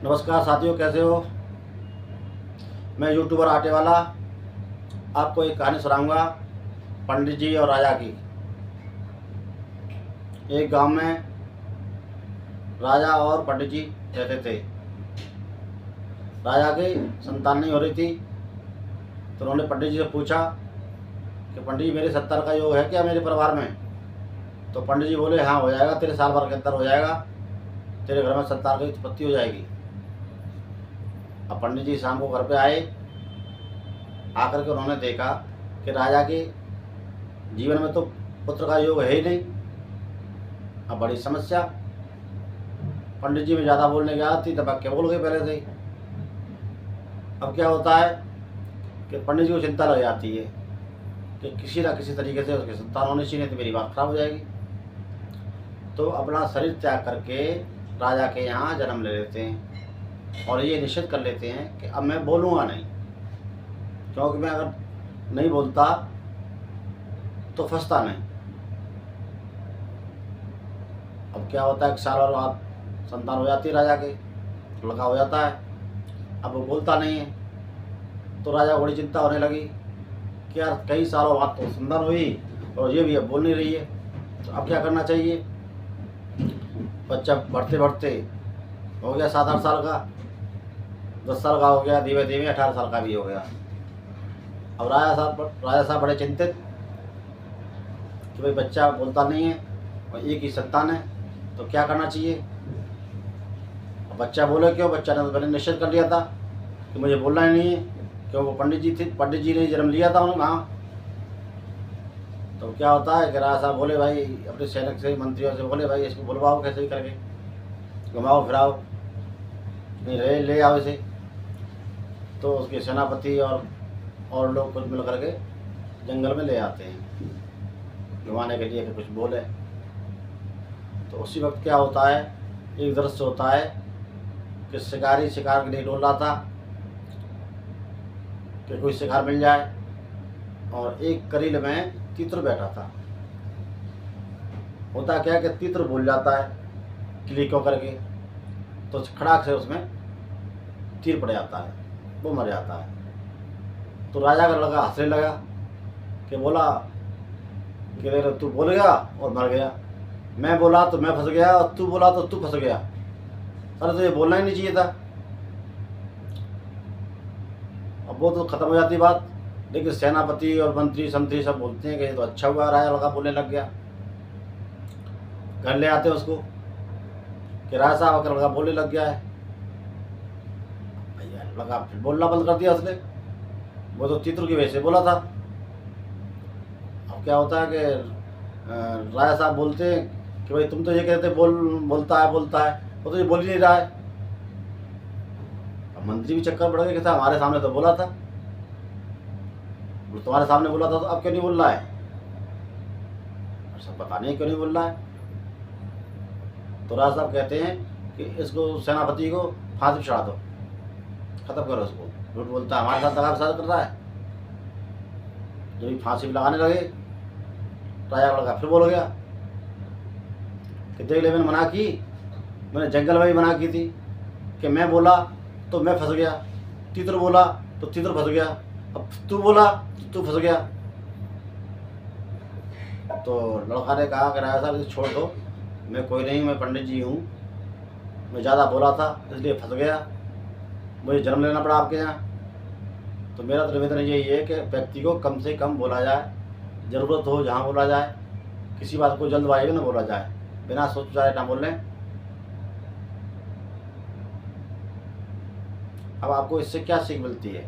नमस्कार साथियों, कैसे हो। मैं यूट्यूबर आटे वाला आपको एक कहानी सुनाऊंगा पंडित जी और राजा की। एक गांव में राजा और पंडित जी रहते थे। राजा की संतान नहीं हो रही थी तो उन्होंने पंडित जी से पूछा कि पंडित जी मेरे 70 का योग है क्या मेरे परिवार में। तो पंडित जी बोले हाँ हो जाएगा, तेरे साल भर के अंदर हो जाएगा, तेरे घर में 70 की उत्पत्ति हो जाएगी। अब पंडित जी शाम को घर पे आए, आकर के उन्होंने देखा कि राजा के जीवन में तो पुत्र का योग है ही नहीं। अब बड़ी समस्या। पंडित जी में ज़्यादा बोलने की आदत थी, दबा के बोल गए पहले से ही। अब क्या होता है कि पंडित जी को चिंता लग जाती है कि किसी ना किसी तरीके से उसकी संतान होनी चाहिए, नहीं तो मेरी बात खराब हो जाएगी। तो अपना शरीर त्याग करके राजा के यहाँ जन्म ले लेते हैं और ये निश्चित कर लेते हैं कि अब मैं बोलूँगा नहीं, क्योंकि मैं अगर नहीं बोलता तो फंसता नहीं। अब क्या होता है कि साल और बाद संतान हो जाती है, राजा के लड़का हो जाता है। अब वो बोलता नहीं है तो राजा को बड़ी चिंता होने लगी कि यार कई सालों बाद तो संतान हुई और ये भी अब बोल नहीं रही है, तो अब क्या करना चाहिए। बच्चा बढ़ते बढ़ते हो गया 7-8 साल का, 10 साल का हो गया, धीरे धीरे 18 साल का भी हो गया। अब राजा साहब बड़े चिंतित कि भाई बच्चा बोलता नहीं है और एक ही संतान है, तो क्या करना चाहिए। अब बच्चा बोले क्यों, बच्चा ने तो पहले निश्चित कर लिया था कि मुझे बोलना ही नहीं है, क्यों वो पंडित जी थे, पंडित जी ने जन्म लिया था उन्होंने। हाँ, तो क्या होता है कि राजा साहब बोले भाई अपने सैनिक से, मंत्रियों से बोले भाई इसको बुलवाओ, कैसे ही करके घुमाओ फिराओ, नहीं रहे ले आओ इसे। तो उसके सेनापति और लोग कुछ मिल करके जंगल में ले आते हैं घुमाने के लिए कि कुछ बोले। तो उसी वक्त क्या होता है, एक दृश्य होता है कि शिकारी शिकार के लिए डोल रहा था कि कोई शिकार मिल जाए, और एक करील में तीतर बैठा था। होता क्या कि तीतर भूल जाता है क्लिक होकर के, तो खड़ाक से उसमें तीर पड़ जाता है, वो मर जाता है। तो राजा का लड़का हंसने लगा कि बोला कि तू बोल गया और मर गया, मैं बोला तो मैं फंस गया और तू बोला तो तू फंस गया। अरे तो ये बोलना ही नहीं चाहिए था। अब वो तो खत्म हो जाती बात, लेकिन सेनापति और मंत्री संतरी सब बोलते हैं कि ये तो अच्छा हुआ राजा लड़का बोलने लग गया। घर ले आते हैं उसको कि राजा साहब का लड़का बोलने लग गया है। भैया लड़का फिर बोलना बंद कर दिया उसने, वो तो तीतर की वजह से बोला था। अब क्या होता है कि राजा साहब बोलते हैं कि भाई तुम तो ये कहते बोलता है, वो तो ये बोल ही नहीं रहा है। अब मंत्री भी चक्कर पड़ गए कि था हमारे सामने तो बोला था, तुम्हारे सामने बोला था, तो अब क्यों नहीं बोल रहा है। सब पता नहीं क्यों नहीं बोल रहा है। तो राजा साहब कहते हैं कि इसको सेनापति को फांसी चढ़ा दो, खत्म करो उसको, झूठ बोलता है, हमारे साथ दगाबाजी कर रहा है। जब फांसी भी लगाने लगे, राजा का लड़का फिर बोल गया कि देख ले, मैंने मना की, मैंने जंगल में भी मना की थी कि मैं बोला तो मैं फंस गया, तीतर बोला तो तीतर फंस गया, अब तू बोला तो तू फंस गया। तो लड़का ने कहा कि राजा साहब इसे छोड़ दो, मैं कोई नहीं, मैं पंडित जी हूँ, मैं ज़्यादा बोला था इसलिए फंस गया, मुझे जन्म लेना पड़ा आपके यहाँ। तो मेरा तो निवेदन यही है कि व्यक्ति को कम से कम बोला जाए, ज़रूरत हो जहाँ बोला जाए, किसी बात को जल्दबाजी में ना बोला जाए, बिना सोच विचारे ना बोलें। अब आपको इससे क्या सीख मिलती है।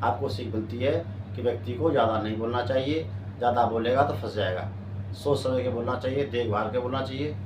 आपको सीख मिलती है कि व्यक्ति को ज़्यादा नहीं बोलना चाहिए, ज़्यादा बोलेगा तो फंस जाएगा। सोच समझ के बोलना चाहिए, देखभाल के बोलना चाहिए।